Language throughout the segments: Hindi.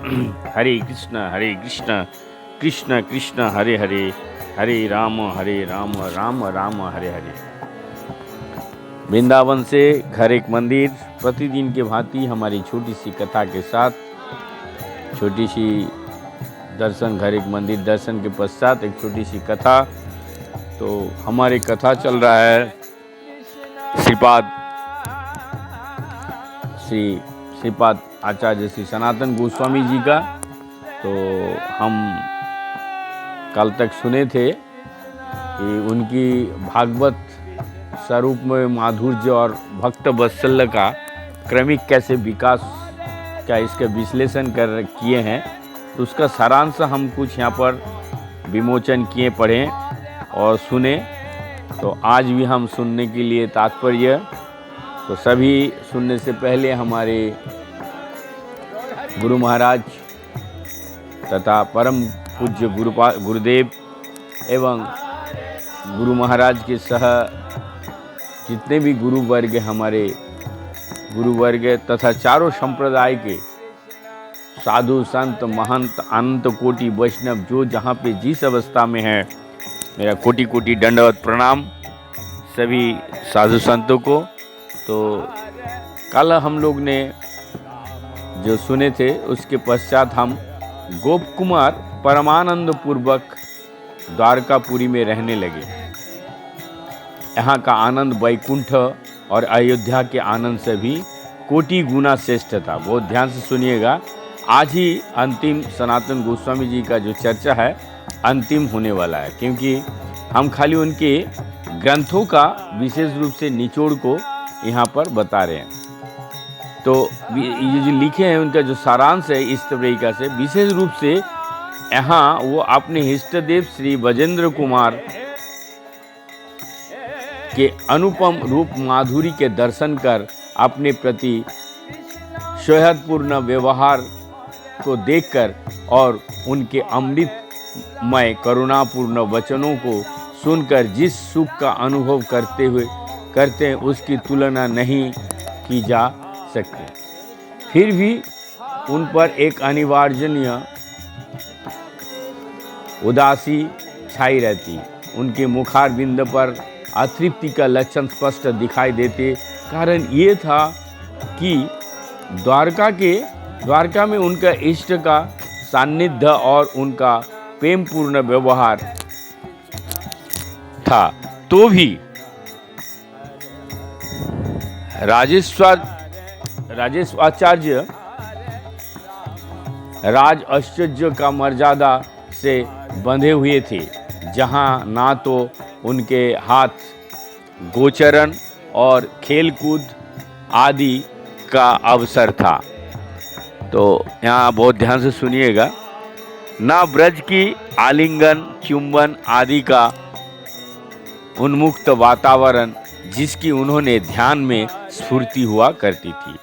हरे कृष्ण कृष्ण कृष्ण हरे हरे, हरे राम राम राम हरे हरे। वृंदावन से घर एक मंदिर, प्रतिदिन के भांति हमारी छोटी सी कथा के साथ, छोटी सी दर्शन घर एक मंदिर दर्शन के पश्चात एक छोटी सी कथा। तो हमारी कथा चल रहा है श्रीपाद आचार्य श्री सनातन गोस्वामी जी का। तो हम कल तक सुने थे कि उनकी भागवत स्वरूप में माधुर्य और भक्त वत्सल्य का क्रमिक कैसे विकास का इसका विश्लेषण किए हैं। तो उसका सारांश हम कुछ यहाँ पर विमोचन किए, पढ़ें और सुने। तो आज भी हम सुनने के लिए तात्पर्य। तो सभी सुनने से पहले हमारे गुरु महाराज तथा परम पूज्य गुरुदेव एवं गुरु महाराज के सह जितने भी गुरु वर्ग, हमारे गुरु वर्ग तथा चारों संप्रदाय के साधु संत महंत अनंत कोटि वैष्णव जो जहाँ पे जिस अवस्था में है, मेरा कोटि कोटि दंडवत प्रणाम सभी साधु संतों को। तो कल हम लोग ने जो सुने थे उसके पश्चात हम गोप कुमार परमानंद पूर्वक द्वारकापुरी में रहने लगे। यहाँ का आनंद वैकुंठ और अयोध्या के आनंद से भी कोटि गुना श्रेष्ठ था। बहुत ध्यान से सुनिएगा। आज ही अंतिम सनातन गोस्वामी जी का जो चर्चा है अंतिम होने वाला है, क्योंकि हम खाली उनके ग्रंथों का विशेष रूप से निचोड़ को यहाँ पर बता रहे हैं। तो ये जो लिखे हैं उनका जो सारांश है इस तरीका से, विशेष रूप से यहाँ वो अपने इष्टदेव श्री ब्रजेंद्र कुमार के अनुपम रूप माधुरी के दर्शन कर अपने प्रति सौहार्दपूर्ण व्यवहार को देखकर और उनके अमृतमय करुणापूर्ण वचनों को सुनकर जिस सुख का अनुभव करते हैं उसकी तुलना नहीं की जा सकती। फिर भी उन पर एक अनिवार्यनीय उदासी छाई रहती। उनके मुखारबिंद पर अतृप्ति का लक्षण स्पष्ट दिखाई देते। कारण ये था कि द्वारका में उनका इष्ट का सान्निध्य और उनका प्रेमपूर्ण व्यवहार था। तो भी राजेश्वराचार्य राज आश्चर्य का मर्यादा से बंधे हुए थे, जहां ना तो उनके हाथ गोचरण और खेलकूद आदि का अवसर था। तो यहाँ बहुत ध्यान से सुनिएगा। ना ब्रज की आलिंगन चुंबन आदि का उन्मुक्त वातावरण जिसकी उन्होंने ध्यान में स्फूर्ति हुआ करती थी।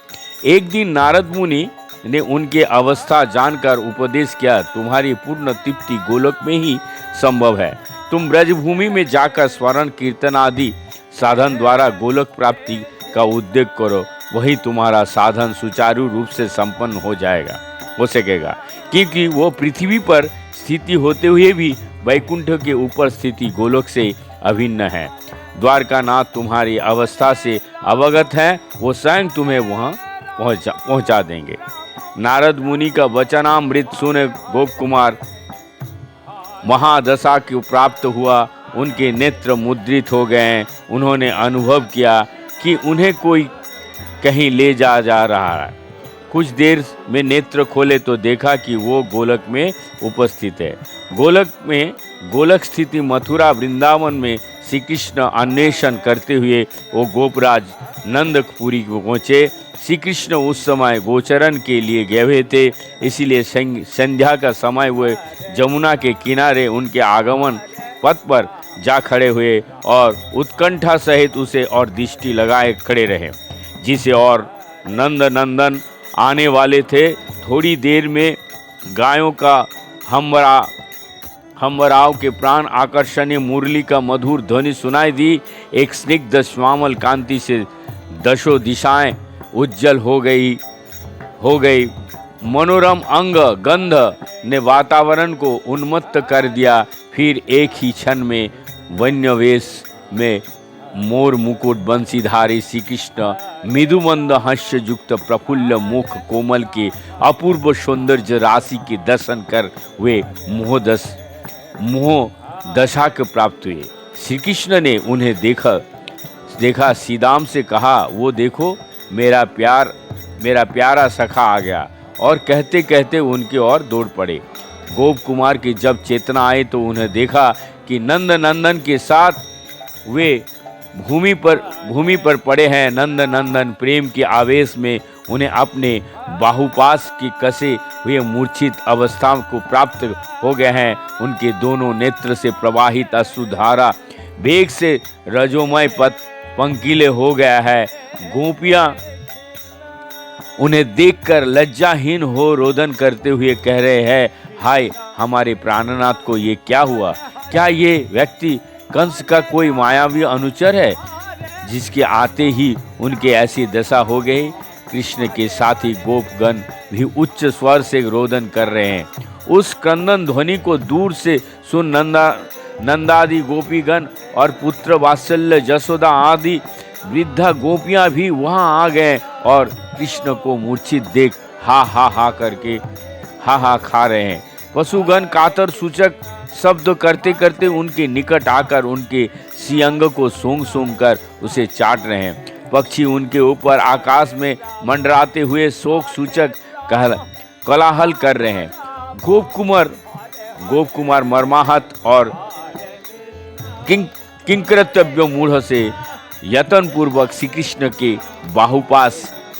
एक दिन नारद मुनि ने उनके अवस्था जानकर उपदेश किया, तुम्हारी पूर्ण तृप्ति गोलोक में ही संभव है। तुम ब्रजभूमि में जाकर स्मरण कीर्तन आदि साधन द्वारा गोलोक प्राप्ति का उद्योग करो, वही तुम्हारा साधन सुचारू रूप से संपन्न हो सकेगा। क्योंकि वो पृथ्वी पर स्थिति होते हुए भी वैकुंठ के ऊपर स्थिति गोलोक से अभिन्न है। द्वारकानाथ तुम्हारी अवस्था से अवगत है, वो स्वयं तुम्हें वहाँ पहुँचा देंगे। नारद मुनि का वचनामृत सुने गोप कुमार महादशा को प्राप्त हुआ। उनके नेत्र मुद्रित हो गए। उन्होंने अनुभव किया कि उन्हें कोई कहीं ले जा रहा है। कुछ देर में नेत्र खोले तो देखा कि वो गोलक में उपस्थित है। गोलक स्थिति मथुरा वृंदावन में श्री कृष्ण अन्वेषण करते हुए वो गोपराज नंदपुरी को पहुँचे। श्री कृष्ण उस समय गोचरण के लिए गए हुए थे, इसीलिए संध्या का समय हुए जमुना के किनारे उनके आगमन पथ पर जा खड़े हुए और उत्कंठा सहित उसे और दृष्टि लगाए खड़े रहे। जिसे और नंदन आने वाले थे। थोड़ी देर में गायों का हमराव के प्राण आकर्षणीय मुरली का मधुर ध्वनि सुनाई दी। एक स्निग्ध श्यामल कांति से दशों दिशाएं उज्जवल हो गई। मनोरम अंग गंध ने वातावरण को उन्मत्त कर दिया। फिर एक ही क्षण में वन्य वेश में मोर मुकुट बंसीधारी श्री कृष्ण मृदुमंद हास्य युक्त प्रफुल्ल मुख कोमल के अपूर्व सौंदर्य राशि के दर्शन कर वे मोह दशा के प्राप्त हुए। श्री कृष्ण ने उन्हें देखा सीदाम से कहा, वो देखो मेरा प्यारा सखा आ गया, और कहते कहते उनके ओर दौड़ पड़े। गोप कुमार की जब चेतना आई तो उन्हें देखा कि नंद नंदन के साथ वे भूमि पर पड़े हैं। नंद नंदन प्रेम के आवेश में उन्हें अपने बाहुपाश के कसे हुए मूर्छित अवस्था को प्राप्त हो गए हैं। उनके दोनों नेत्र से प्रवाहित अश्रुधारा वेग से रजोमय पंकीले हो गया है। गोपियां उन्हें देखकर लज्जाहीन हो रोदन करते हुए कह रहे हैं, हाय हमारे प्राणनाथ को ये क्या हुआ? क्या ये व्यक्ति कंस का कोई मायावी अनुचर है जिसके आते ही उनके ऐसी दशा हो गई? कृष्ण के साथी गोपगण भी उच्च स्वर से रोदन कर रहे हैं। उस क्रंदन ध्वनि को दूर से सुन नंदादि गोपीगण और पुत्र वात्सल्य जसोदा आदि वृद्धा गोपियां भी वहां आ गए और कृष्ण को मूर्छित देख हा करके हा खा रहे हैं। पशुगण कातर सूचक शब्द करते करते उनके निकट आकर उनके सियंग को सूंघ कर उसे चाट रहे हैं। पक्षी उनके ऊपर आकाश में मंडराते हुए शोक सूचक कोलाहल कर रहे हैं। गोप कुमार मर्माहत और किंकर्तव्य मूढ़ से यत्न पूर्वक श्री कृष्ण के बाहुपाश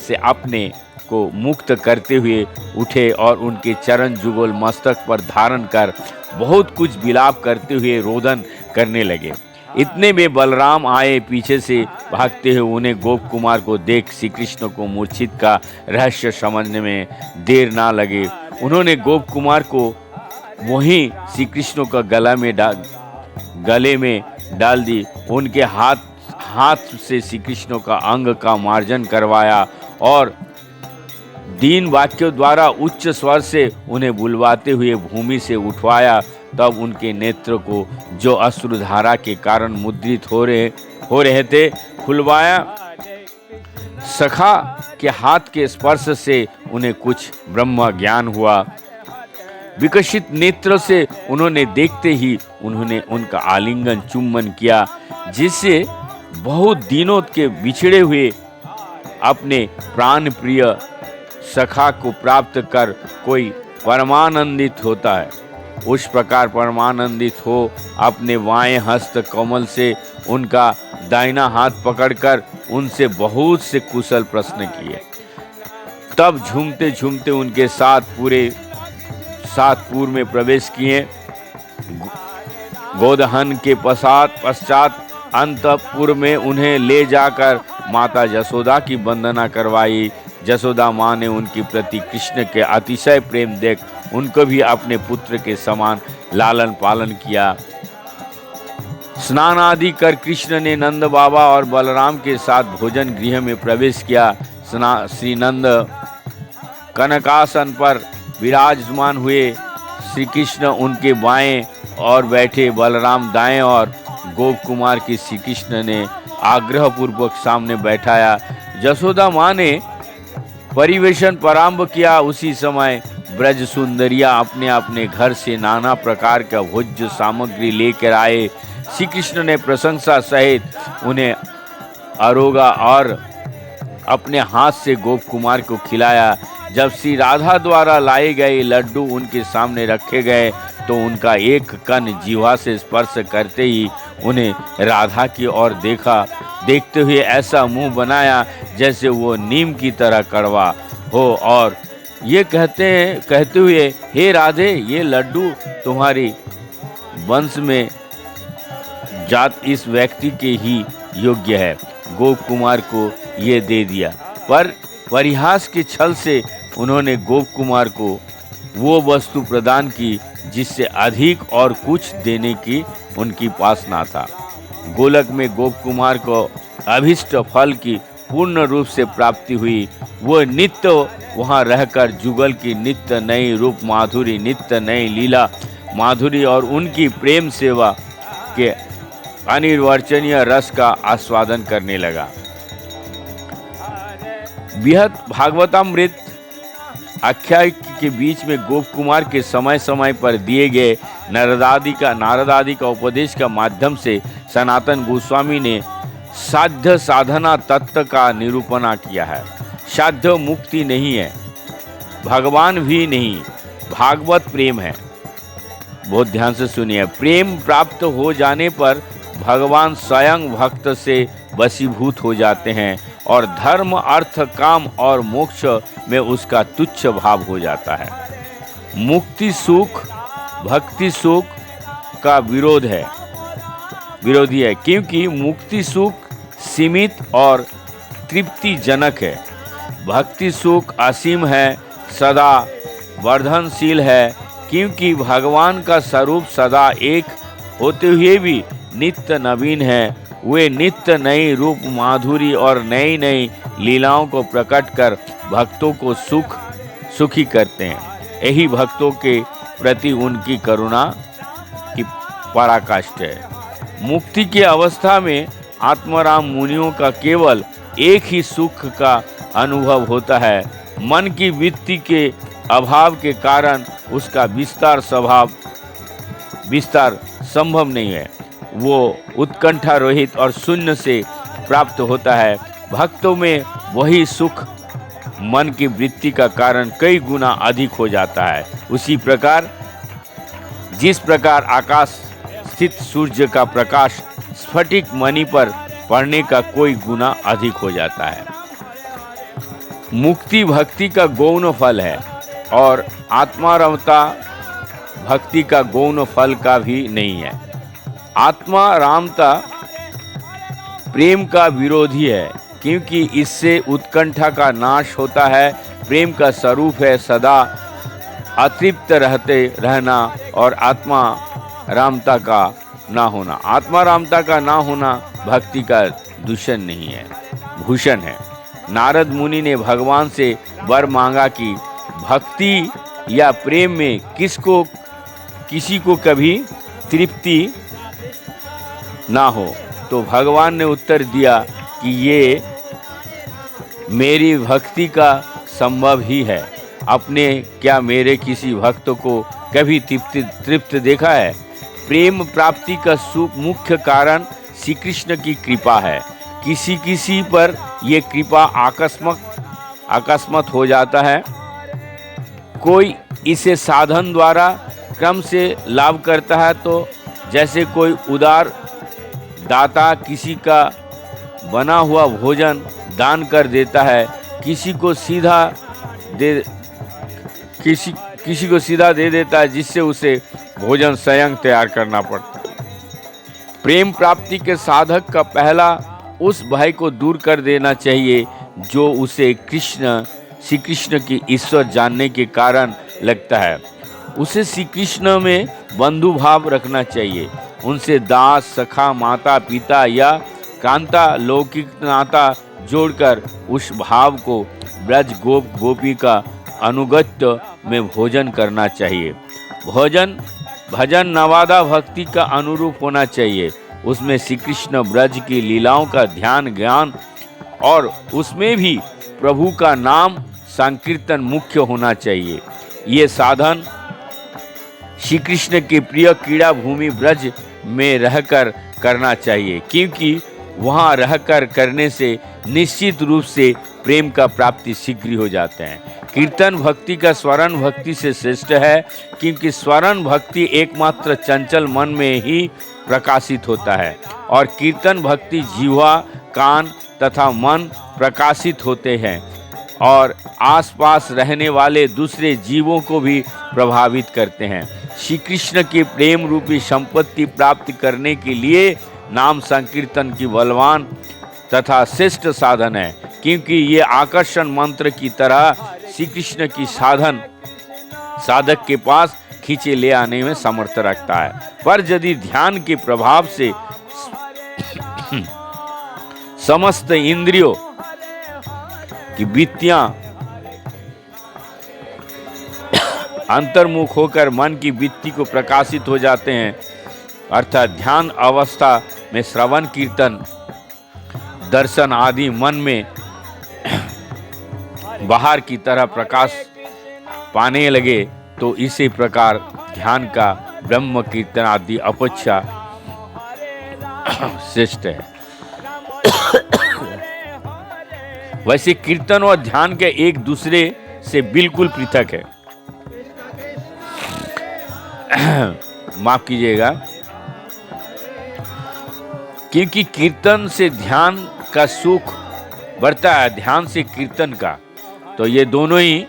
से अपने को मुक्त करते हुए उठे और उनके चरण जुगल मस्तक पर धारण कर बहुत कुछ विलाप करते हुए रोदन करने लगे। इतने में बलराम आए पीछे से भागते हुए। उन्हें गोप कुमार को देख श्री कृष्ण को मूर्छित का रहस्य समझने में देर ना लगे। उन्होंने गोप कुमार को वहीं श्री कृष्ण का गले में डाल दी। उनके हाथ से श्री कृष्ण का अंग का मार्जन करवाया और दीन वाक्यों द्वारा उच्च स्वर से उन्हें बुलवाते हुए भूमि से उठवाया। तब उनके नेत्र को जो अश्रुधारा के कारण मुद्रित हो रहे थे खुलवाया। सखा के हाथ के स्पर्श से उन्हें कुछ ब्रह्म ज्ञान हुआ। विकसित नेत्र से उन्होंने देखते ही उन्होंने उनका आलिंगन चुम्बन किया, जिससे बहुत दिनों के बिछड़े हुए अपने प्राण प्रिय सखा को प्राप्त कर कोई परमानंदित होता है, उस प्रकार परमानंदित हो अपने बाएं हस्त कमल से उनका दाहिना हाथ पकड़कर उनसे बहुत से कुशल प्रश्न किए। तब झूमते झूमते उनके साथ पूर में प्रवेश किए। गोदहन के पश्चात अंतपुर में उन्हें ले जाकर माता जसोदा की वंदना करवाई। जसोदा माँ ने उनके प्रति कृष्ण के अतिशय प्रेम देख उनको भी अपने पुत्र के समान लालन पालन किया। स्नान आदि कर कृष्ण ने नंद बाबा और बलराम के साथ भोजन गृह में प्रवेश किया। श्री नंद कनकासन पर विराजमान हुए। श्री कृष्ण उनके बाएं और बैठे, बलराम दाएं और गोप कुमार की श्री कृष्ण ने आग्रह पूर्वक सामने बैठाया। जसोदा माँ ने परिवेशन प्रारंभ किया। उसी समय ब्रज सुंदरिया अपने अपने घर से नाना प्रकार का भोज्य सामग्री लेकर आए। श्री कृष्ण ने प्रशंसा सहित उन्हें अरोगा और अपने हाथ से गोप कुमार को खिलाया। जब श्री राधा द्वारा लाए गए लड्डू उनके सामने रखे गए तो उनका एक कण जीवा से स्पर्श करते ही उन्हें राधा की ओर देखते हुए ऐसा मुंह बनाया जैसे वो नीम की तरह कड़वा हो, और ये कहते हुए, हे राधे, ये लड्डू तुम्हारी वंश में जात इस व्यक्ति के ही योग्य है। गोप कुमार को ये दे दिया, पर परिहास के छल से उन्होंने गोप कुमार को वो वस्तु प्रदान की जिससे अधिक और कुछ देने की उनकी पास ना था। गोलक में गोप कुमार को अभिष्ट फल की पूर्ण रूप से प्राप्ति हुई। वो नित्य वहाँ रहकर जुगल की नित्य नई रूप माधुरी, नित्य नई लीला माधुरी और उनकी प्रेम सेवा के अनिर्वचनीय रस का आस्वादन करने लगा। बृहद भागवतामृत आख्यायिका के बीच में गोप कुमार के समय समय पर दिए गए नारद आदि का उपदेश का माध्यम से सनातन गोस्वामी ने साध्य साधना तत्व का निरूपण किया है। साध्य मुक्ति नहीं है, भगवान भी नहीं, भागवत प्रेम है। बहुत ध्यान से सुनिए। प्रेम प्राप्त हो जाने पर भगवान स्वयं भक्त से वशीभूत हो जाते हैं और धर्म, अर्थ, काम और मोक्ष में उसका तुच्छ भाव हो जाता है। मुक्ति सुख भक्ति सुख का विरोधी है, क्योंकि मुक्ति सुख सीमित और तृप्तिजनक है। भक्ति सुख असीम है, सदा वर्धनशील है, क्योंकि भगवान का स्वरूप सदा एक होते हुए भी नित्य नवीन है। वे नित्य नई रूप माधुरी और नई नई लीलाओं को प्रकट कर भक्तों को सुखी करते हैं। यही भक्तों के प्रति उनकी करुणा की पराकाष्ठा है। मुक्ति की अवस्था में आत्माराम मुनियों का केवल एक ही सुख का अनुभव होता है। मन की वृत्ति के अभाव के कारण उसका विस्तार संभव नहीं है। वो उत्कंठा रहित और शून्य से प्राप्त होता है। भक्तों में वही सुख मन की वृत्ति का कारण कई गुना अधिक हो जाता है। उसी प्रकार जिस प्रकार आकाश स्थित सूर्य का प्रकाश स्फटिक मणि पर पड़ने का कोई गुना अधिक हो जाता है। मुक्ति भक्ति का गौण फल है और आत्मारामता भक्ति का गौण फल का भी नहीं है। आत्मारामता प्रेम का विरोधी है, क्योंकि इससे उत्कंठा का नाश होता है। प्रेम का स्वरूप है सदा अतृप्त रहना और आत्मारामता का ना होना। आत्मारामता का ना होना भक्ति का दूषण नहीं है, भूषण है। नारद मुनि ने भगवान से वर मांगा कि भक्ति या प्रेम में किसी को कभी तृप्ति ना हो, तो भगवान ने उत्तर दिया कि ये मेरी भक्ति का संभव ही है। आपने क्या मेरे किसी भक्त को कभी तृप्त देखा है? प्रेम प्राप्ति का मुख्य कारण श्री कृष्ण की कृपा है। किसी पर ये कृपा अकस्मात हो जाता है। कोई इसे साधन द्वारा क्रम से लाभ करता है, तो जैसे कोई उदार दाता किसी का बना हुआ भोजन दान कर देता है, किसी को सीधा दे देता है, जिससे उसे भोजन स्वयं तैयार करना पड़ता है। प्रेम प्राप्ति के साधक का पहला उस भय को दूर कर देना चाहिए जो उसे श्री कृष्ण की ईश्वर जानने के कारण लगता है। उसे श्री कृष्ण में बंधु भाव रखना चाहिए। उनसे दास, सखा, माता पिता या कांता लौकिक नाता जोड़कर उस भाव को ब्रज गोपी का अनुगत्य में भोजन करना चाहिए। भजन नवादा भक्ति का अनुरूप होना चाहिए। उसमें श्री कृष्ण ब्रज की लीलाओं का ध्यान ज्ञान और उसमें भी प्रभु का नाम संकीर्तन मुख्य होना चाहिए। ये साधन श्री कृष्ण के प्रिय क्रीड़ा भूमि ब्रज में रहकर करना चाहिए, क्योंकि वहाँ रहकर करने से निश्चित रूप से प्रेम का प्राप्ति शीघ्र हो जाते हैं। कीर्तन भक्ति का स्वरण भक्ति से श्रेष्ठ है, क्योंकि स्वरण भक्ति एकमात्र चंचल मन में ही प्रकाशित होता है और कीर्तन भक्ति जीवा, कान तथा मन प्रकाशित होते हैं और आसपास रहने वाले दूसरे जीवों को भी प्रभावित करते हैं। श्री कृष्ण के प्रेम रूपी संपत्ति प्राप्त करने के लिए नाम संकीर्तन की बलवान तथा श्रेष्ठ साधन है, क्योंकि ये आकर्षण मंत्र की तरह श्री कृष्ण की साधक के पास खींचे ले आने में समर्थ रखता है। पर यदि ध्यान के प्रभाव से समस्त इंद्रियों कि वृत्तियां अंतर्मुख होकर मन की वृत्ति को प्रकाशित हो जाते हैं, अर्थात ध्यान अवस्था में श्रवण कीर्तन दर्शन आदि मन में बाहर की तरह प्रकाश पाने लगे, तो इसी प्रकार ध्यान का ब्रह्म कीर्तन आदि अपेक्षा श्रेष्ठ है। वैसे कीर्तन और ध्यान के एक दूसरे से बिल्कुल पृथक है। माफ कीजिएगा, क्योंकि कीर्तन से ध्यान का सुख बढ़ता है, ध्यान से कीर्तन का, तो ये दोनों ही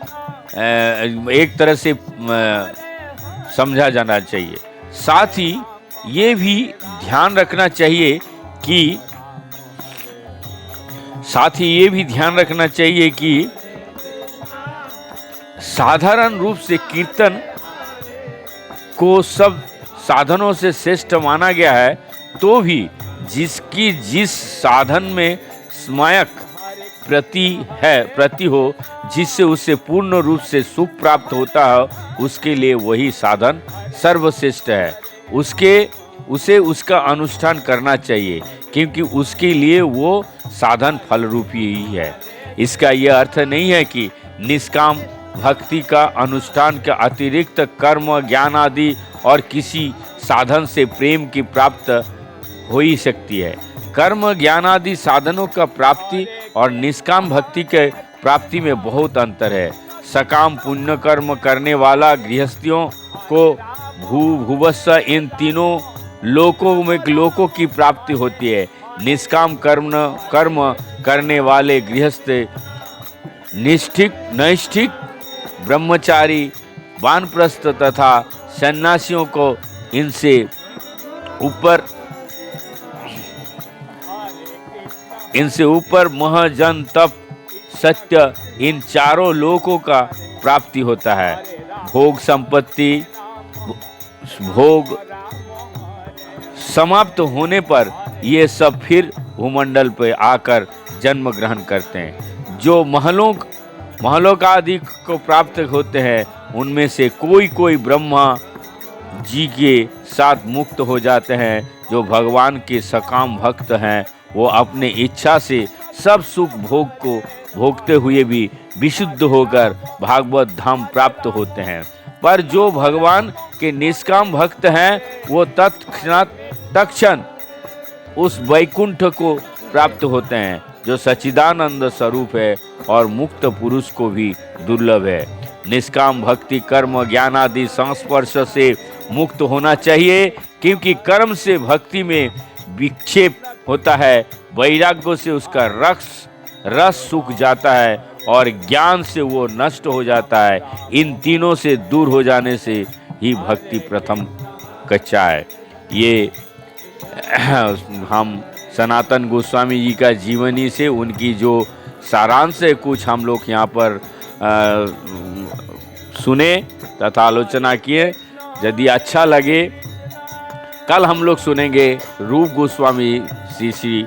एक तरह से समझा जाना चाहिए। साथ ही ये भी ध्यान रखना चाहिए कि साधारण रूप से कीर्तन को सब साधनों से श्रेष्ठ माना गया है, तो भी जिसकी जिस साधन में स्मायक प्रति हो, जिससे उसे पूर्ण रूप से सुख प्राप्त होता है, उसके लिए वही साधन सर्वश्रेष्ठ है। उसे उसका अनुष्ठान करना चाहिए, क्योंकि उसके लिए वो साधन फल रूपी ही है। इसका यह अर्थ नहीं है कि निष्काम भक्ति का अनुष्ठान के अतिरिक्त कर्म ज्ञान आदि और किसी साधन से प्रेम की प्राप्त हो ही सकती है। कर्म ज्ञान आदि साधनों का प्राप्ति और निष्काम भक्ति के प्राप्ति में बहुत अंतर है। सकाम पुण्य कर्म करने वाला गृहस्थियों को भूवस्व इन तीनों लोकों की प्राप्ति होती है। निष्काम कर्म करने वाले गृहस्थ नैष्ठिक ब्रह्मचारी वानप्रस्थ तथा सन्यासियों को इनसे ऊपर महजन तप सत्य इन चारों लोकों का प्राप्ति होता है। भोग संपत्ति भोग समाप्त होने पर ये सब फिर भूमंडल पर आकर जन्म ग्रहण करते हैं। जो महलों का आदि को प्राप्त होते हैं, उनमें से कोई ब्रह्मा जी के साथ मुक्त हो जाते हैं। जो भगवान के सकाम भक्त हैं, वो अपने इच्छा से सब सुख भोग को भोगते हुए भी विशुद्ध होकर भागवत धाम प्राप्त होते हैं। पर जो भगवान के निष्काम भक्त हैं, वो तत्क्षण उस वैकुंठ को प्राप्त होते हैं, जो सच्चिदानंद स्वरूप है और मुक्त पुरुष को भी दुर्लभ है। निष्काम भक्ति कर्म ज्ञान आदि संस्पर्श से मुक्त होना चाहिए, क्योंकि कर्म से भक्ति में विक्षेप होता है, वैराग्य से उसका रस सूख जाता है और ज्ञान से वो नष्ट हो जाता है। इन तीनों से दूर हो जाने से ही भक्ति प्रथम कच्चा है। ये हम सनातन गोस्वामी जी का जीवनी से उनकी जो सारांश है, कुछ हम लोग यहाँ पर सुने तथा आलोचना किए। यदि अच्छा लगे, कल हम लोग सुनेंगे रूप गोस्वामी श्री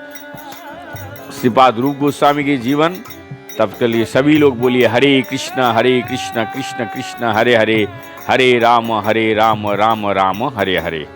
श्रीपाद रूप गोस्वामी के जीवन। तब के लिए सभी लोग बोलिए हरे कृष्ण कृष्ण कृष्ण हरे हरे, हरे राम राम राम हरे हरे।